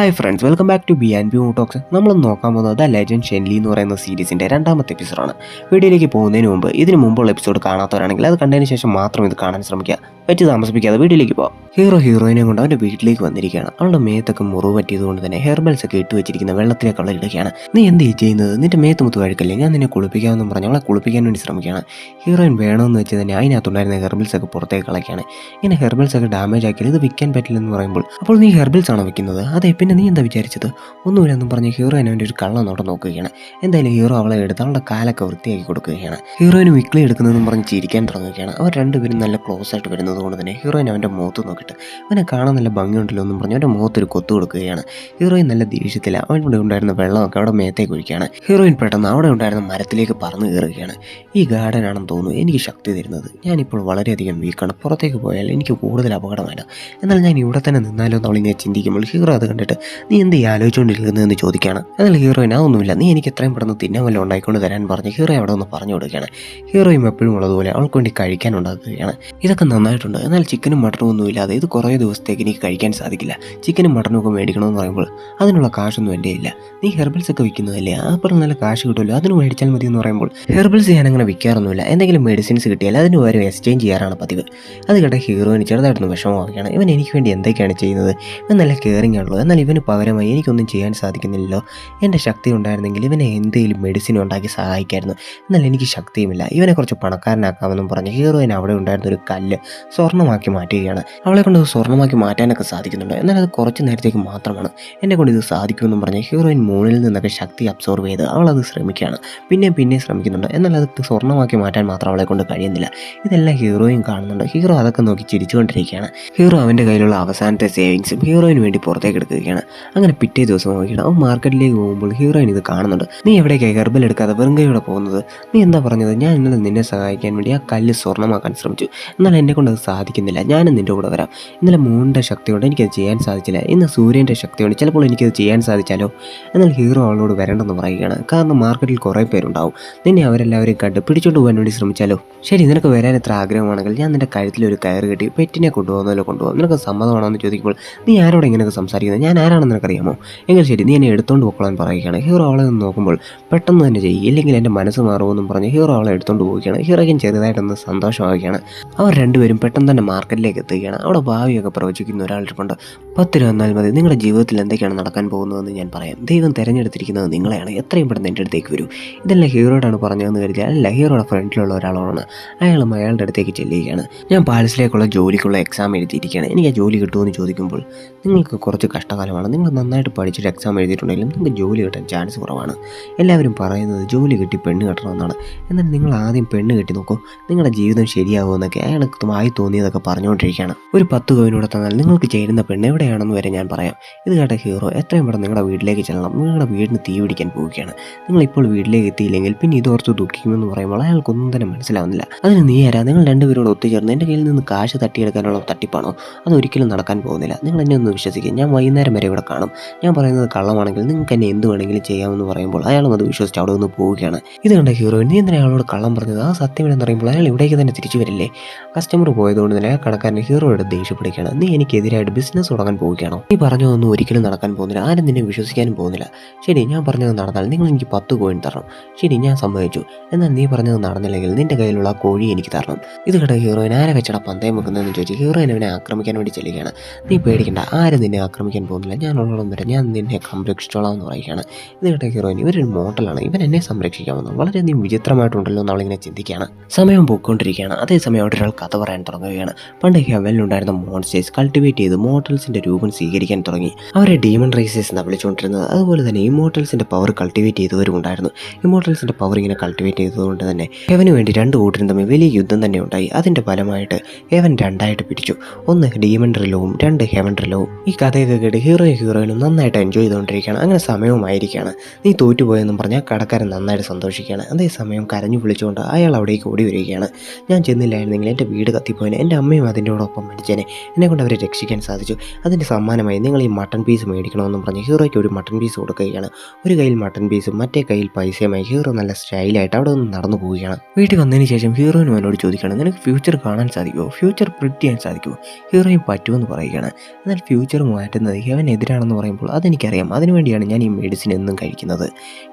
Hi friends, welcome back to BNB talks. നമ്മൾ നോക്കാൻ പോകുന്നത് ദ ലെജൻഡ് ഷെൻലി എന്ന് പറയുന്ന സീരീസിൻ്റെ രണ്ടാമത്തെ എപ്പിസോഡാണ്. വീഡിയോയിലേക്ക് പോകുന്നതിന് മുമ്പ് ഇതിന് മുമ്പുള്ള എപ്പിസോഡ് കാണാത്തവരാണെങ്കിൽ അത് കണ്ടതിന് ശേഷം മാത്രം ഇത് കാണാൻ ശ്രമിക്കുക. പറ്റി താമസിപ്പിക്കാതെ വീഡിയോയിലേക്ക് പോകാം. ഹീറോയിനെ കൊണ്ട് അവൻ്റെ വീട്ടിലേക്ക് വന്നിരിക്കുകയാണ്. അവളുടെ മേത്തൊക്കെ മുറിവ് പറ്റിയതുകൊണ്ട് തന്നെ ഹെർബൽസ് ഒക്കെ ഇട്ട് വെച്ചിരിക്കുന്ന വെള്ളത്തിലേക്ക് അവളെ ഇടുകയാണ്. നീ എന്ത് ചെയ്യുന്നത്? നിന്റെ മേത്ത് മുത്ത് വഴുക്കല്ലേ, ഞാൻ നിന്നെ കുളിപ്പിക്കാമെന്നും പറഞ്ഞ് അവളെ കുളിപ്പിക്കാൻ വേണ്ടി ശ്രമിക്കുകയാണ്. ഹീറോയിൻ വേണമെന്ന് വെച്ച് തന്നെ അതിനകത്തുണ്ടായിരുന്ന ഹെർബൽസ് ഒക്കെ പുറത്തേക്ക് കളയ്ക്കുകയാണ്. ഇങ്ങനെ ഹെർബൽസ് ഒക്കെ ഡാമേജ് ആക്കിയാൽ ഇത് വിൽക്കാൻ പറ്റില്ലെന്ന് പറയുമ്പോൾ, അപ്പോൾ നീ ഹെർബൽസ് ആണോ വിൽക്കുന്നത്? അതെ, പിന്നെ നീ എന്താ വിചാരിച്ചത്? ഒന്നുമില്ലെന്നും പറഞ്ഞ് ഹീറോയിൻ അവൻ്റെ ഒരു കള്ള നോട്ടം നോക്കുകയാണ്. എന്തായാലും ഹീറോ അവളെ എടുത്ത് അവളുടെ കാലൊക്കെ വൃത്തിയാക്കി കൊടുക്കുകയാണ്. ഹീറോയിന് വിക്ലി എടുക്കുന്നതെന്നും പറഞ്ഞ് ചിരിക്കാൻ തുടങ്ങുകയാണ്. അവർ രണ്ടുപേരും നല്ല ക്ലോസ് ആയിട്ട് വരുന്നത് കൊണ്ട് തന്നെ ഹീറോയിൻ അവൻ്റെ മുഖത്ത് നോക്കിയിട്ട് അവനെ കാണാൻ നല്ല ഭംഗിയുണ്ടല്ലോ എന്നും പറഞ്ഞ് അവൻ്റെ മുഖത്തൊരു കൊത്തു കൊടുക്കുകയാണ്. ഹീറോയിൻ നല്ല ദേഷ്യത്തില്ല. അവൻ്റെ ഉണ്ടായിരുന്ന വെള്ളമൊക്കെ അവിടെ മേത്തേക്ക് ഒഴിക്കുകയാണ്. ഹീറോയിൻ പെട്ടെന്ന് അവിടെ ഉണ്ടായിരുന്ന മരത്തിലേക്ക് പറന്നു കയറുകയാണ്. ഈ ഗാർഡൻ ആണെന്ന് തോന്നുന്നു എനിക്ക് ശക്തി തരുന്നത്. ഞാനിപ്പോൾ വളരെയധികം വീക്കാണ്. പുറത്തേക്ക് പോയാൽ എനിക്ക് കൂടുതൽ അപകടമല്ല. എന്നാൽ ഞാൻ ഇവിടെ തന്നെ നിന്നാലോ എന്നവളിങ്ങനെ ചിന്തിക്കുമ്പോൾ ഹീറോ അത് കണ്ടിട്ട് നീ എന്ത് ആലോചിച്ചുകൊണ്ടിരിക്കുന്നതെന്ന് ചോദിക്കുകയാണ്. എന്നാൽ ഹീറോയിൻ അതൊന്നുമില്ല, നീ എനിക്ക് എത്രയും പെട്ടെന്ന് തിന്നാൻ വല്ല ഉണ്ടായിക്കൊണ്ട് തരാൻ പറഞ്ഞ് ഹീറോ അവിടെ ഒന്ന് പറഞ്ഞു കൊടുക്കുകയാണ്. ഹീറോയും എപ്പോഴും ഉള്ളതുപോലെ അവൾക്ക് വേണ്ടി കഴിക്കാൻ ഉണ്ടാക്കുകയാണ്. ഇതൊക്കെ നന്നായിട്ടുണ്ട്, എന്നാൽ ചിക്കനും മട്ടനും ഒന്നും ഇല്ലാതെ ഇത് കുറേ ദിവസത്തേക്ക് എനിക്ക് കഴിക്കാൻ സാധിക്കില്ല. ചിക്കനും മട്ടനും ഒക്കെ മേടിക്കണമെന്ന് പറയുമ്പോൾ അതിനുള്ള കാശൊന്നും എൻ്റെ ഇല്ല. നീ ഹെർബൽസ് ഒക്കെ വിൽക്കുന്നതല്ലേ, അപ്പോൾ നല്ല കാശ് കിട്ടുമല്ലോ, അതിന് മേടിച്ചാൽ മതി എന്ന് പറയുമ്പോൾ, ഹെർബൽസ് ഞാൻ അങ്ങനെ വിൽക്കാറൊന്നുമില്ല, എന്തെങ്കിലും മെഡിസിൻസ് കിട്ടിയാൽ അതിന് പകരം എക്സ്ചേഞ്ച് ചെയ്യാറാണ് പതിവ്. അത് കേട്ട ഹീറോയിന് ചെറുതായിട്ടൊന്ന് വിഷമമാവുകയാണ്. ഇവൻ എനിക്ക് വേണ്ടി എന്തൊക്കെയാണ് ചെയ്യുന്നത്? ഇവൻ നല്ല കെയറിങ് ആണല്ലോ, എന്നാൽ ഇവന് പകരമായി എനിക്കൊന്നും ചെയ്യാൻ സാധിക്കുന്നില്ലല്ലോ. എൻ്റെ ശക്തി ഉണ്ടായിരുന്നെങ്കിൽ ഇവനെ എന്തെങ്കിലും മെഡിസിൻ ഉണ്ടാക്കി സഹായിക്കായിരുന്നു. എന്നാൽ എനിക്ക് ശക്തിയുമില്ല. ഇവനെ കുറച്ച് പണക്കാരനാക്കാമെന്നും പറഞ്ഞ് ഹീറോയിൻ അവിടെ ഉണ്ടായിരുന്ന ഒരു കല്ല് സ്വർണ്ണമാക്കി മാറ്റുകയാണ്. അവളെ കൊണ്ട് ഇത് സ്വർണ്ണമാക്കി മാറ്റാനൊക്കെ സാധിക്കുന്നുണ്ട്, എന്നാൽ അത് കുറച്ച് നേരത്തേക്ക് മാത്രമാണ്. എന്നെ കൊണ്ട് ഇത് സാധിക്കുമെന്നും പറഞ്ഞ് ഹീറോയിൻ മൂണിൽ നിന്നൊക്കെ ശക്തി അബ്സോർവ് ചെയ്ത് അവളത് ശ്രമിക്കുകയാണ്. പിന്നെ ശ്രമിക്കുന്നുണ്ട്, എന്നാൽ അത് സ്വർണ്ണമാക്കി മാറ്റാൻ മാത്രം അവളെ കൊണ്ട് കഴിയുന്നില്ല. ഇതെല്ലാം ഹീറോയിൻ കാണുന്നുണ്ട്. ഹീറോ അതൊക്കെ നോക്കി ചിരിച്ചുകൊണ്ടിരിക്കുകയാണ്. ഹീറോ അവൻ്റെ കയ്യിലുള്ള അവസാനത്തെ സേവിങ്സും ഹീറോയിന് വേണ്ടി പുറത്തേക്ക് എടുക്കുകയാണ്. അങ്ങനെ പിറ്റേ ദിവസം നോക്കിയിട്ട് അവൻ മാർക്കറ്റിലേക്ക് പോകുമ്പോൾ ഹീറോയിൻ ഇത് കാണുന്നുണ്ട്. നീ എവിടേക്കായി ഹെർബൽ എടുക്കാതെ വെറും കൈയോടെ പോകുന്നത്? നീ എന്താ പറഞ്ഞത്? ഞാൻ ഇന്നലെ നിന്നെ സഹായിക്കാൻ വേണ്ടി ആ കല്ല് സ്വർണ്ണമാക്കാൻ ശ്രമിച്ചു, എന്നാൽ എന്നെ കൊണ്ട് അത് സാധിക്കുന്നില്ല. ഞാനും നിൻ്റെ കൂടെ വരാം. ഇന്നലെ മൂണിൻ്റെ ശക്തി കൊണ്ട് എനിക്കത് ചെയ്യാൻ സാധിച്ചില്ല, ഇന്ന് സൂര്യൻ്റെ ശക്തി കൊണ്ട് ചിലപ്പോൾ എനിക്കത് ചെയ്യാൻ സാധിച്ചാലോ? എന്നാൽ ഹീറോ അവളോട് വരണ്ടെന്ന് പറയുകയാണ്. കാരണം മാർക്കറ്റിൽ കുറേ പേരുണ്ടാവും, നിന്നെ അവരെല്ലാവരെയും കണ്ട് പിടിച്ചോണ്ട് പോകാൻ വേണ്ടി ശ്രമിച്ചാലോ? ശരി, നിനക്ക് വരാൻ എത്ര ആഗ്രഹമാണെങ്കിൽ ഞാൻ നിൻ്റെ കഴുത്തിൽ ഒരു കയറ് കെട്ടി പെറ്റിനെ കൊണ്ടുപോകുന്നതിലോ കൊണ്ടുപോകാം. നിനക്ക് സമ്മതമാണോ എന്ന് ചോദിക്കുമ്പോൾ, നീ ആരോടെ ഇങ്ങനെയൊക്കെ സംസാരിക്കുന്നത്? ഞാൻ ആരാണെന്ന് നിനക്കറിയാമോ? എങ്കിൽ ശരി, നീ എന്നെ എടുത്തുകൊണ്ട് പോയിക്കോളാൻ പറയുകയാണ്. ഹീറോ അവളെ നിന്ന് നോക്കുമ്പോൾ പെട്ടെന്ന് തന്നെ ചെയ്യും, ഇല്ലെങ്കിൽ എൻ്റെ മനസ്സ് മാറുമെന്നും പറഞ്ഞ് ഹീറോ അവളെ എടുത്തുകൊണ്ട് പോവുകയാണ്. ഹീറോയ്ക്കും ചെറുതായിട്ടൊന്ന് സന്തോഷമാവുകയാണ്. അവർ രണ്ടുപേരും പെട്ടെന്ന് തന്നെ മാർക്കറ്റിലേക്ക് എത്തുകയാണ്. അവിടെ ഭാവിയൊക്കെ പ്രവചിക്കുന്ന ഒരാളിട്ടുണ്ട്. 10 രൂപ തന്നാൽ മതി, നിങ്ങളുടെ ജീവിതത്തിൽ എന്തൊക്കെയാണ് നടക്കാൻ പോകുന്നതെന്ന് ഞാൻ പറയാം. ദൈവം തിരഞ്ഞെടുത്തിരിക്കുന്നത് നിങ്ങളെയാണ്, എത്രയും പെട്ടെന്ന് എൻ്റെ അടുത്തേക്ക് വരൂ. ഇതെല്ലാം ഹീറോയോടാണ് പറഞ്ഞതെന്ന് കരുതിയാൽ അല്ല, ഹീറോയുടെ ഫ്രണ്ടിലുള്ള ഒരാളോടാണ്. അയാളും അയാളുടെ അടുത്തേക്ക് ചെല്ലുകയാണ്. ഞാൻ പാലസിലേക്കുള്ള ജോലിക്കുള്ള എക്സാം എഴുതിയിരിക്കുകയാണ്, എനിക്ക് ആ ജോലി കിട്ടുമെന്ന് ചോദിക്കുമ്പോൾ, നിങ്ങൾക്ക് കുറച്ച് കഷ്ടകാലമാണ്, നിങ്ങൾ നന്നായിട്ട് പഠിച്ചിട്ട് എക്സാം എഴുതിയിട്ടുണ്ടെങ്കിലും നിങ്ങൾക്ക് ജോലി കിട്ടാൻ ചാൻസ് കുറവാണ്. എല്ലാവരും പറയുന്നത് ജോലി കിട്ടി പെണ്ണ് കെട്ടണമെന്നാണ്, എന്നാൽ നിങ്ങൾ ആദ്യം പെണ്ണ് കെട്ടി നോക്കൂ, നിങ്ങളുടെ ജീവിതം ശരിയാവുമെന്നൊക്കെ അയാൾക്ക് വായി തോന്നിയതൊക്കെ പറഞ്ഞുകൊണ്ടിരിക്കുകയാണ്. ഒരു 10 കോയിനൂടെ തന്നാൽ നിങ്ങൾക്ക് ചേരുന്ന പെണ്ണ് എവിടെയാണെന്ന് വരെ ഞാൻ പറയാം. ഇത് കേട്ട ഹീറോ എത്രയും പെട്ടെന്ന് നിങ്ങളുടെ വീട്ടിലേക്ക് ചെല്ലണം, നിങ്ങളുടെ വീടിന് തീ പിടിക്കാൻ പോവുകയാണ്. നിങ്ങളിപ്പോൾ വീട്ടിലേക്ക് എത്തിയില്ലെങ്കിൽ പിന്നെ ഇതോർത്ത് ദുഃഖിക്കുമെന്ന് പറയുമ്പോൾ അയാൾക്കൊന്നും തന്നെ മനസ്സിലാവുന്നില്ല. അതിന് നീ ആരാ? നിങ്ങൾ രണ്ടുപേരോട് ഒത്തുചേർന്ന് എൻ്റെ കയ്യിൽ നിന്ന് കാശ് തട്ടിയെടുക്കാനുള്ള തട്ടിപ്പാണോ? അതൊരിക്കലും നടക്കാൻ പോകുന്നില്ല. നിങ്ങൾ എന്നെ ഒന്ന് വിശ്വസിക്കുക, ഞാൻ വൈകുന്നേരം വരെ ഇവിടെ കാണും. ഞാൻ പറയുന്നത് കള്ളമാണെങ്കിൽ നിങ്ങൾക്ക് എന്നെ എന്ത് വേണമെങ്കിലും ചെയ്യാമെന്ന് പറയുമ്പോൾ അയാളും അത് വിശ്വസിച്ച് അവിടെ നിന്ന് പോവുകയാണ്. ഇത് കണ്ട ഹീറോയിൻ, നീ എന്തിനാ അയാളോട് കള്ളം പറഞ്ഞത്? ആ സത്യമെന്ന് പറയുമ്പോൾ അയാൾ ഇവിടേക്ക് തന്നെ തിരിച്ചു വരില്ലേ? കസ്റ്റമർ പോയതുകൊണ്ട് തന്നെ കടക്കാരൻ ഹീറോയോട് ദേഷ്യപ്പെടുകയാണ്. നീ എനിക്കെതിരായിട്ട് ബിസിനസ് തുടങ്ങാൻ പോവുകയാണോ? നീ പറഞ്ഞതൊന്നും ഒരിക്കലും നടക്കാൻ പോകുന്നില്ല, ആരും നിന്നെ വിശ്വസിക്കാനും പോകുന്നില്ല. ശരി, ഞാൻ പറഞ്ഞത് നടന്നാൽ നിങ്ങൾ എനിക്ക് 10 കോയിൻ തരണം. ശരി, ഞാൻ സമ്മതിച്ചു. എന്നാൽ നീ പറഞ്ഞത് നടന്നില്ലെങ്കിൽ നിന്റെ കയ്യിലുള്ള ആ കോഴി എനിക്ക് തരണം. ഇത് കേട്ട ഹീറോയിൻ, ആരെ വെച്ചടാ പന്തയം വെക്കുന്നതെന്ന് ചോദിച്ചു ഹീറോയിൻ അവനെ ആക്രമിക്കാൻ വേണ്ടി ചെല്ലുകയാണ്. നീ പേടിക്കണ്ട, ആരും നിന്നെ ആക്രമിക്കാൻ പോകുന്നില്ല, ഞാൻ ഉള്ളോളം വരെ ഞാൻ നിന്നെ സംരക്ഷിച്ചോളാം എന്ന് പറയുകയാണ്. ഇത് കേട്ട ഹീറോയിൻ, ഇവരൊരു മോട്ടലാണ്, ഇവൻ എന്നെ സംരക്ഷിക്കാമെന്ന് വളരെയധികം വിചിത്രമായിട്ടുണ്ടല്ലോ എന്നവളിങ്ങനെ ചിന്തിക്കുകയാണ്. സമയം പോയിക്കൊണ്ടിരിക്കുകയാണ്. അതേസമയം അവിടെ ഒരാൾ കഥ പറയാൻ തുടങ്ങുകയാണ്. പണ്ട് ഹെവനിലുണ്ടായിരുന്ന മോൺസ്റ്റേഴ്സ് കൾട്ടിവേറ്റ് ചെയ്ത് മോർട്ടൽസിന്റെ രൂപം സ്വീകരിക്കാൻ തുടങ്ങി. അവരെ ഡീമൺ റേസേഴ്സ് എന്നാണ് വിളിച്ചുകൊണ്ടിരുന്നത്. അതുപോലെ തന്നെ ഇമോർട്ടൽസിന്റെ പവർ കൾട്ടിവേറ്റ് ചെയ്തവരും ഉണ്ടായിരുന്നു. ഇമോർട്ടൽസിന്റെ പവർ ഇങ്ങനെ കൾട്ടിവേറ്റ് ചെയ്തതുകൊണ്ട് തന്നെ ഹെവന് വേണ്ടി 2 കൂട്ടരും തമ്മിൽ വലിയ യുദ്ധം തന്നെ ഉണ്ടായി. അതിന്റെ ഫലമായിട്ട് ഹെവൻ 2ആയിട്ട് പിടിച്ചു. 1 ഡീമൺ റിലവും 2 ഹെവൻ റിലവും. ഈ കഥയൊക്കെ കേട്ട് ഹീറോയിനും നന്നായിട്ട് എൻജോയ് ചെയ്തുകൊണ്ടിരിക്കുകയാണ്. അങ്ങനെ സമയവുമായിരിക്കുകയാണ്. നീ തോറ്റുപോയെന്നും പറഞ്ഞാൽ കടക്കാരൻ നന്നായിട്ട് സന്തോഷിക്കുകയാണ്. അതേസമയം കരഞ്ഞു വിളിച്ചുകൊണ്ട് അയാൾ അവിടേക്ക് ഓടി വരികയാണ്. ഞാൻ ചെന്നില്ലായിരുന്നെങ്കിൽ എൻ്റെ വീട് കത്തിപ്പോയനെ, എൻ്റെ അമ്മയും അതിൻ്റെയോടൊപ്പം മരിച്ചേനെ, എന്നെക്കൊണ്ട് അവരെ രക്ഷിക്കാൻ സാധിച്ചു. അതിൻ്റെ സമ്മാനമായി നിങ്ങൾ ഈ മട്ടൺ പീസ് മേടിക്കണമെന്നും പറഞ്ഞ് ഹീറോയ്ക്ക് ഒരു മട്ടൺ പീസ് കൊടുക്കുകയാണ്. ഒരു കയ്യിൽ മട്ടൺ പീസും മറ്റേ കയ്യിൽ പൈസയുമായി ഹീറോ നല്ല സ്റ്റൈലായിട്ട് അവിടെ നിന്ന് നടന്നു പോവുകയാണ്. വീട്ടിൽ വന്നതിന് ശേഷം ഹീറോയിനും അവനോട് ചോദിക്കുകയാണ്, നിനക്ക് ഫ്യൂച്ചർ കാണാൻ സാധിക്കുമോ? ഫ്യൂച്ചർ പ്രിഡിക്റ്റ് ചെയ്യാൻ സാധിക്കുമോ? ഹീറോയും പറ്റുമെന്ന് പറയുകയാണ്. എന്നാൽ ഫ്യൂച്ചർ മാറ്റുന്നത് എതിരാണെന്ന് പറയുമ്പോൾ അതെനിക്കറിയാം, അതിനുവേണ്ടിയാണ് ഞാൻ ഈ മെഡിസിൻ എന്നും കഴിക്കുന്നത്.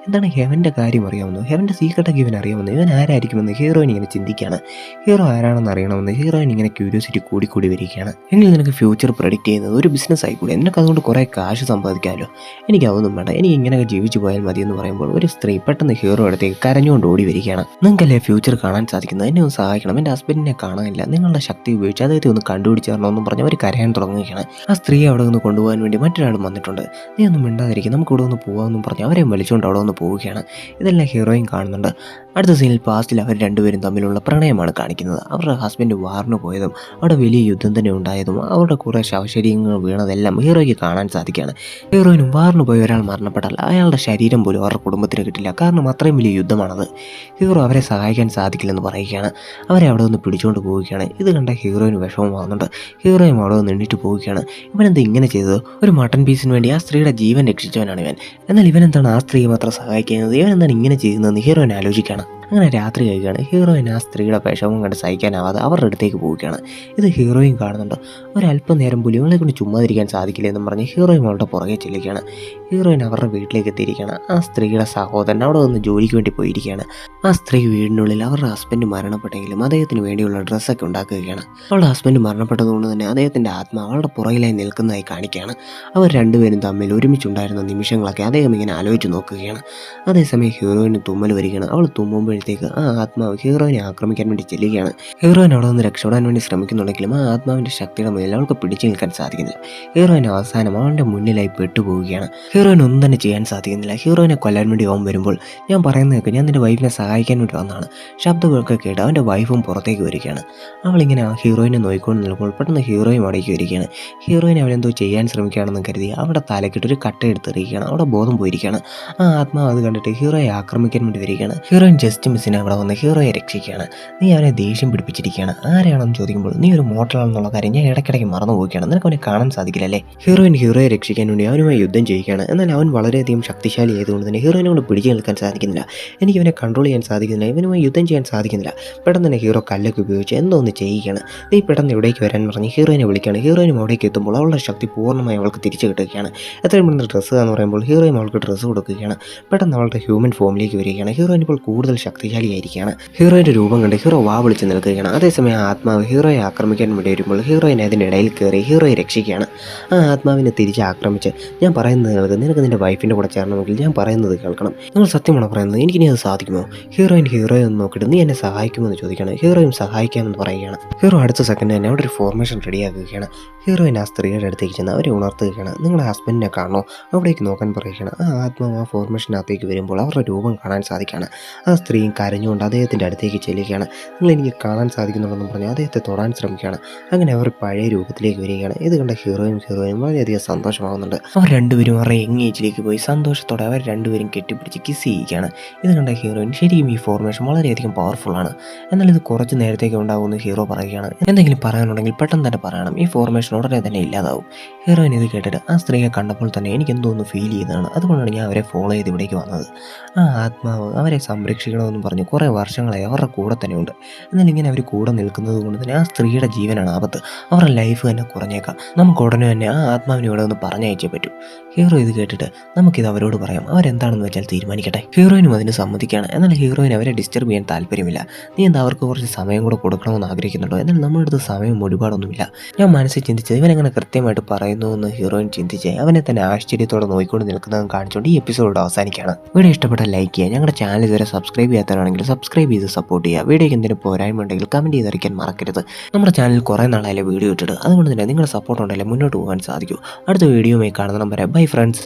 എന്താണ് ഹെവൻ്റെ കാര്യം അറിയാമെന്നോ, ഹെവൻ്റെ സീക്രട്ടൊക്കെ ഇവൻ അറിയാമെന്നോ, ഇവൻ ആരായിരിക്കുമെന്ന് ഹീറോയിൻ ഇങ്ങനെ ചിന്തിക്കുകയാണ്. ഹീറോ ആരാണെന്ന് അറിയണമെന്ന് ഹീറോയിൻ ഇങ്ങനെ ക്യൂരിയോസിറ്റി കൂടി വരികയാണ്. എങ്കിൽ നിനക്ക് ഫ്യൂച്ചർ പ്രഡിക്റ്റ് ചെയ്യുന്നത് ഒരു ബിസിനസ് ആയിക്കൂടെ, നിനക്ക് അതുകൊണ്ട് കുറേ കാശ് സമ്പാദിക്കാമല്ലോ. എനിക്ക് അതൊന്നും വേണ്ട, എനിക്ക് ഇങ്ങനെയൊക്കെ ജീവിച്ചു പോയാൽ മതി എന്ന് പറയുമ്പോൾ ഒരു സ്ത്രീ പെട്ടെന്ന് ഹീറോ അടുത്തേക്ക് കരഞ്ഞുകൊണ്ട് ഓടി വരികയാണ്. നിങ്ങൾക്കല്ലേ ഫ്യൂച്ചർ കാണാൻ സാധിക്കുന്നത്, എന്നെ ഒന്ന് സഹായിക്കണം, എൻ്റെ ഹസ്ബൻഡിനെ കാണാനില്ല, നിങ്ങളുടെ ശക്തി ഉപയോഗിച്ച് അദ്ദേഹത്തെ ഒന്ന് കണ്ടുപിടിച്ച് തരണമെന്നും പറഞ്ഞ് അവർ കരയാൻ തുടങ്ങുകയാണ്. ആ സ്ത്രീയെ അവിടെ നിന്ന് കൊണ്ടുപോകാൻ വേണ്ടി മറ്റൊരാളും വന്നിട്ടുണ്ട്. നീ ഒന്നും മിണ്ടാതിരിക്കും, നമുക്ക് ഇവിടെ ഒന്ന് പോകാമെന്നും പറഞ്ഞ് അവരെ വലിച്ചുകൊണ്ട് അവിടെ ഒന്ന് പോവുകയാണ്. ഇതെല്ലാം ഹീറോയും കാണുന്നുണ്ട്. അടുത്ത സീനിൽ പാസ്റ്റിൽ അവർ രണ്ടുപേരും തമ്മിലുള്ള പ്രണയമാണ് കാണിക്കുന്നത്. അവരുടെ ഹസ്ബൻഡ് വാറിന് പോയതും അവിടെ വലിയ യുദ്ധം തന്നെ ഉണ്ടായതും അവരുടെ കുറേ ശവശരീരങ്ങൾ വീണതെല്ലാം ഹീറോയ്ക്ക് കാണാൻ സാധിക്കുകയാണ്. ഹീറോയിനും വാറിന് പോയ ഒരാൾ മരണപ്പെട്ടാൽ അയാളുടെ ശരീരം പോലും അവരുടെ കുടുംബത്തിന് കിട്ടില്ല, കാരണം അത്രയും വലിയ യുദ്ധമാണത്. ഹീറോ അവരെ സഹായിക്കാൻ സാധിക്കില്ലെന്ന് പറയുകയാണ്. അവരെ അവിടെ നിന്ന് പിടിച്ചുകൊണ്ട് പോവുകയാണ്. ഇത് കണ്ട ഹീറോയിന് വിഷമമാകുന്നുണ്ട്. ഹീറോയും അവിടെ നിന്ന് എണ്ണിട്ട് പോവുകയാണ്. ഇവനെന്താ ഇങ്ങനെ ചെയ്തത്? ഒരു മട്ടൺ പീസിന് വേണ്ടി ആ സ്ത്രീയുടെ ജീവൻ രക്ഷിച്ചവനാണ് ഇവൻ. എന്നാൽ ഇവനെന്താണ് ആ സ്ത്രീയെ മാത്രം സഹായിക്കുന്നത്? ഇവൻ എന്താണ് ഇങ്ങനെ ചെയ്യുന്നതെന്ന് ഹീറോയിൻ ആലോചിക്കുകയാണ്. അങ്ങനെ രാത്രി കഴിയുകയാണ്. ഹീറോയിൻ ആ സ്ത്രീയുടെ വിഷമം കണ്ട് സഹിക്കാനാവാതെ അവരുടെ അടുത്തേക്ക് പോവുകയാണ്. ഇത് ഹീറോയും കാണുന്നുണ്ട്. ഒരല്പം നേരം പോലും ഇവളെ കൊണ്ട് ചുമ്മാതിരിക്കാൻ സാധിക്കില്ല എന്നും പറഞ്ഞ് ഹീറോയും അവളുടെ പുറകെ ചെല്ലുകയാണ്. ഹീറോയിൻ അവരുടെ വീട്ടിലേക്ക് എത്തിയിരിക്കുകയാണ്. ആ സ്ത്രീയുടെ സഹോദരൻ അവിടെ നിന്ന് ജോലിക്ക് വേണ്ടി പോയിരിക്കുകയാണ്. ആ സ്ത്രീ വീടിനുള്ളിൽ അവരുടെ ഹസ്ബൻഡ് മരണപ്പെട്ടെങ്കിലും അദ്ദേഹത്തിന് വേണ്ടിയുള്ള ഡ്രസ്സൊക്കെ ഉണ്ടാക്കുകയാണ്. അവളുടെ ഹസ്ബൻഡ് മരണപ്പെട്ടതുകൊണ്ട് തന്നെ അദ്ദേഹത്തിൻ്റെ ആത്മാവ് അവളുടെ പുറകിലായി നിൽക്കുന്നതായി കാണിക്കുകയാണ്. അവർ രണ്ടുപേരും തമ്മിൽ ഒരുമിച്ചുണ്ടായിരുന്ന നിമിഷങ്ങളൊക്കെ അദ്ദേഹം ഇങ്ങനെ ആലോചിച്ച് നോക്കുകയാണ്. അതേസമയം ഹീറോയിന് തുമ്മൽ വരികയാണ്. അവൾ തുമ്മുമ്പോഴത്തേക്ക് ആ ആത്മാവ് ഹീറോയിനെ ആക്രമിക്കാൻ വേണ്ടി ചെല്ലുകയാണ്. ഹീറോയിൻ അവിടെ നിന്ന് രക്ഷപ്പെടാൻ വേണ്ടി ശ്രമിക്കുന്നുണ്ടെങ്കിലും ആ ആത്മാവിൻ്റെ ശക്തിയുടെ മുന്നിൽ അവൾക്ക് പിടിച്ചു നിൽക്കാൻ സാധിക്കുന്നില്ല. ഹീറോയിൻ അവസാനം അവളുടെ മുന്നിലായി പെട്ടുപോവുകയാണ്. ഹീറോയിൻ ഒന്നും തന്നെ ചെയ്യാൻ സാധിക്കുന്നില്ല. ഹീറോയിനെ കൊല്ലാൻ വേണ്ടി അവൻ വരുമ്പോൾ ഞാൻ പറയുന്നതൊക്കെ ഞാൻ നിന്റെ വൈഫിനെ സഹായിക്കാൻ വേണ്ടി വന്നതാണ്. ശബ്ദമൊക്കെ കേട്ട് അവൻ്റെ വൈഫും പുറത്തേക്ക് വരികയാണ്. അവളിങ്ങനെ ആ ഹീറോയിനെ നോക്കിക്കൊണ്ട് നിൽക്കുമ്പോൾ പെട്ടെന്ന് ഹീറോയും അവിടേക്ക് വരികയാണ്. ഹീറോയിൻ അവനെന്തോ ചെയ്യാൻ ശ്രമിക്കുകയാണെന്ന് കരുതി അവിടെ തലക്കിട്ടൊരു കട്ട എടുത്തെറിയുകയാണ്. അവിടെ ബോധം പോയിരിക്കുകയാണ്. ആ ആത്മാവ് അത് കണ്ടിട്ട് ഹീറോയെ ആക്രമിക്കാൻ വേണ്ടി വരികയാണ്. ഹീറോയിൻ ജസ്റ്റ് മിസ്സിനെ അവിടെ വന്ന് ഹീറോയെ രക്ഷിക്കുകയാണ്. നീ അവനെ ദേഷ്യം പിടിപ്പിച്ചിരിക്കുകയാണ്. ആരെയാണെന്ന് ചോദിക്കുമ്പോൾ നീ ഒരു മോട്ടലാണെന്നുള്ള കാര്യം ഞാൻ ഇടയ്ക്കിടയ്ക്ക് മറന്നു പോവുകയാണ്, നിനക്ക് അവനെ കാണാൻ സാധിക്കില്ലല്ലേ. ഹീറോയിൻ ഹീറോയെ രക്ഷിക്കാൻ വേണ്ടി അവനുമായി യുദ്ധം ചെയ്യുകയാണ്. എന്നാൽ അവൻ വളരെയധികം ശക്തിശാലി ആയതുകൊണ്ട് തന്നെ ഹീറോയിനെ കൊണ്ട് പിടിച്ചു നിൽക്കാൻ സാധിക്കുന്നില്ല. എനിക്ക് ഇവനെ കൺട്രോൾ ചെയ്യാൻ സാധിക്കുന്നില്ല, ഇവനുമായി യുദ്ധം ചെയ്യാൻ സാധിക്കുന്നില്ല. പെട്ടെന്ന് തന്നെ ഹീറോ കല്ലൊക്കെ ഉപയോഗിച്ച് എന്തോ ഒന്ന് ചെയ്യുകയാണ്. നീ പെട്ടെന്ന് ഇവിടേക്ക് വരാൻ പറഞ്ഞ് ഹീറോയിനെ വിളിക്കുകയാണ്. ഹീറോയിനും അവിടേക്ക് എത്തുമ്പോൾ അവളുടെ ശക്തി പൂർണ്ണമായി അവൾക്ക് തിരിച്ചു കിട്ടുകയാണ്. എത്രയും പെട്ടെന്ന് ഡ്രസ്സ് എന്ന് പറയുമ്പോൾ ഹീറോയും അവൾക്ക് ഡ്രസ്സ് കൊടുക്കുകയാണ്. പെട്ടെന്ന് അവളുടെ ഹ്യൂമൻ ഫോമിലേക്ക് വരികയാണ്. ഹീറോയിൻ ഇപ്പോൾ കൂടുതൽ ശക്തിശാലിയായിരിക്കുകയാണ്. ഹീറോയിൻ്റെ രൂപം കണ്ട് ഹീറോ വാ വിളിച്ച് നിൽക്കുകയാണ്. അതേസമയം ആ ആത്മാവ് ഹീറോയെ ആക്രമിക്കാൻ വേണ്ടി വരുമ്പോൾ ഹീറോയിൻ അതിനിടയിൽ കയറി ഹീറോയെ രക്ഷിക്കുകയാണ്. ആ ആത്മാവിനെ തിരിച്ച് ആക്രമിച്ച് ഞാൻ പറയുന്നത് കേൾക്ക്, നിനക്ക് നിൻ്റെ വൈഫിൻ്റെ കൂടെ ചേരണമെങ്കിൽ ഞാൻ പറയുന്നത് കേൾക്കണം. നിങ്ങൾ സത്യമാണോ പറയുന്നത്? എനിക്കിനി അത് സാധിക്കുമോ? ഹീറോയെ ഒന്ന് നോക്കിയിട്ട് നീ എന്നെ സഹായിക്കുമെന്ന് ചോദിക്കുകയാണ്. ഹീറോയും സഹായിക്കാമെന്ന് പറയുകയാണ്. ഹീറോ അടുത്ത സെക്കൻഡ് തന്നെ അവിടെ ഒരു ഫോർമേഷൻ റെഡിയാക്കുകയാണ്. ഹീറോയിൻ ആ സ്ത്രീയുടെ അടുത്തേക്ക് ചെന്ന് അവരെ ഉണർത്തുകയാണ്. നിങ്ങളുടെ ഹസ്ബൻഡിനെ കാണണോ? അവിടേക്ക് നോക്കാൻ പറയുകയാണ്. ആ ആത്മാവ് ആ ഫോർമേഷനകത്തേക്ക് വരുമ്പോൾ അവരുടെ രൂപം കാണാൻ സാധിക്കുകയാണ്. ആ സ്ത്രീയും കരഞ്ഞുകൊണ്ട് അദ്ദേഹത്തിൻ്റെ അടുത്തേക്ക് ചെല്ലുകയാണ്. നിങ്ങൾ എനിക്ക് കാണാൻ സാധിക്കുന്നുണ്ടെന്ന് പറഞ്ഞ് അദ്ദേഹത്തെ തൊടാൻ ശ്രമിക്കുകയാണ്. അങ്ങനെ അവർ പഴയ രൂപത്തിലേക്ക് വരികയാണ്. ഇത് കണ്ട ഹീറോയും വളരെയധികം സന്തോഷമാകുന്നുണ്ട്. അവർ രണ്ടുപേരും അവരുടെ യങ് ഏജിലേക്ക് പോയി സന്തോഷത്തോടെ അവർ രണ്ടുപേരും കെട്ടിപ്പിടിച്ച് കിസ് ചെയ്യുകയാണ്. ഇത് കണ്ട ഹീറോയിൻ ശരിക്കും ഈ ഫോർമേഷൻ വളരെയധികം പവർഫുള്ളാണ്, എന്നാൽ ഇത് കുറച്ച് നേരത്തേക്ക് ഉണ്ടാകുമെന്ന് ഹീറോ പറയുകയാണ്. എന്തെങ്കിലും പറയാനുണ്ടെങ്കിൽ പെട്ടെന്ന് തന്നെ പറയണം, ഈ ഫോർമേഷൻ ഉടനെ തന്നെ ഇല്ലാതാവും. ഹീറോയിൻ ഇത് കേട്ടിട്ട് ആ സ്ത്രീയെ കണ്ടപ്പോൾ തന്നെ എനിക്ക് എന്തോ ഒന്ന് ഫീൽ ചെയ്തതാണ്, അതുകൊണ്ടാണ് ഞാൻ അവരെ ഫോളോ ചെയ്ത് ഇവിടേക്ക് വന്നത്. ആ ആത്മാവ് അവരെ സംരക്ഷിക്കണമെന്ന് പറഞ്ഞ് കുറേ വർഷങ്ങളായി അവരുടെ കൂടെ തന്നെയുണ്ട്. എന്നാൽ ഇങ്ങനെ അവർ കൂടെ നിൽക്കുന്നത് കൊണ്ട് തന്നെ ആ സ്ത്രീയുടെ ജീവനാണ് ആപത്ത്, അവരുടെ ലൈഫ് തന്നെ കുറഞ്ഞേക്കാം. നമുക്ക് ഉടനെ തന്നെ ആ ആത്മാവിനെ ഇവിടെ ഒന്ന് പറഞ്ഞയച്ചേ പറ്റൂ. ഹീറോ ഇത് കേട്ടിട്ട് നമുക്കിത് അവരോട് പറയാം, അവരെന്താണെന്ന് വെച്ചാൽ തീരുമാനിക്കട്ടെ. ഹീറോയിനും അതിന് സമ്മതിക്കുകയാണ്. എന്നാൽ ഹീറോയിൻ അവരെ ഡിസ്റ്റർബ് ചെയ്യാൻ താല്പര്യമില്ല. നീ എന്താ അവർക്ക് കുറച്ച് സമയം കൂടെ കൊടുക്കണമെന്ന് ആഗ്രഹിക്കുന്നുണ്ടോ? എന്നാൽ നമ്മുടെ അടുത്ത് സമയം ഒരുപാടൊന്നുമില്ല. ഞാൻ മനസ്സിൽ ചിന്തിച്ചത് ഇവനെങ്ങനെ കൃത്യമായിട്ട് പറയുന്നു എന്ന് ഹീറോയിൻ ചിന്തിച്ച് അവനെ തന്നെ ആശ്ചര്യത്തോടെ നോക്കിക്കൊണ്ട് നിൽക്കുന്നതെന്ന് കാണിച്ചുകൊണ്ട് ഈ എപ്പിസോഡ് അവസാനിക്കുകയാണ്. വീഡിയോ ഇഷ്ടപ്പെട്ട ലൈക്ക് ചെയ്യുക, ഞങ്ങളുടെ ചാനൽ ഇതുവരെ സബ്സ്ക്രൈബ് ചെയ്യാത്തവരാണെങ്കിൽ സബ്സ്ക്രൈബ് ചെയ്ത് സപ്പോർട്ട് ചെയ്യുക. വീഡിയോയ്ക്ക് എന്തെങ്കിലും പോരായ്മ ഉണ്ടെങ്കിൽ കമൻറ്റ് ചെയ്തറിയിക്കാൻ മറക്കരുത്. നമ്മുടെ ചാനൽ കുറേ നാളായാലും വീഡിയോ ഇട്ടിട്ട്, അതുകൊണ്ട് തന്നെ നിങ്ങളുടെ സപ്പോർട്ട് ഉണ്ടെങ്കിൽ മുന്നോട്ട് പോകാൻ സാധിക്കൂ. അടുത്ത വീഡിയോയുമായി കാണുന്ന വരെ ബൈ ഫ്രണ്ട്സ്.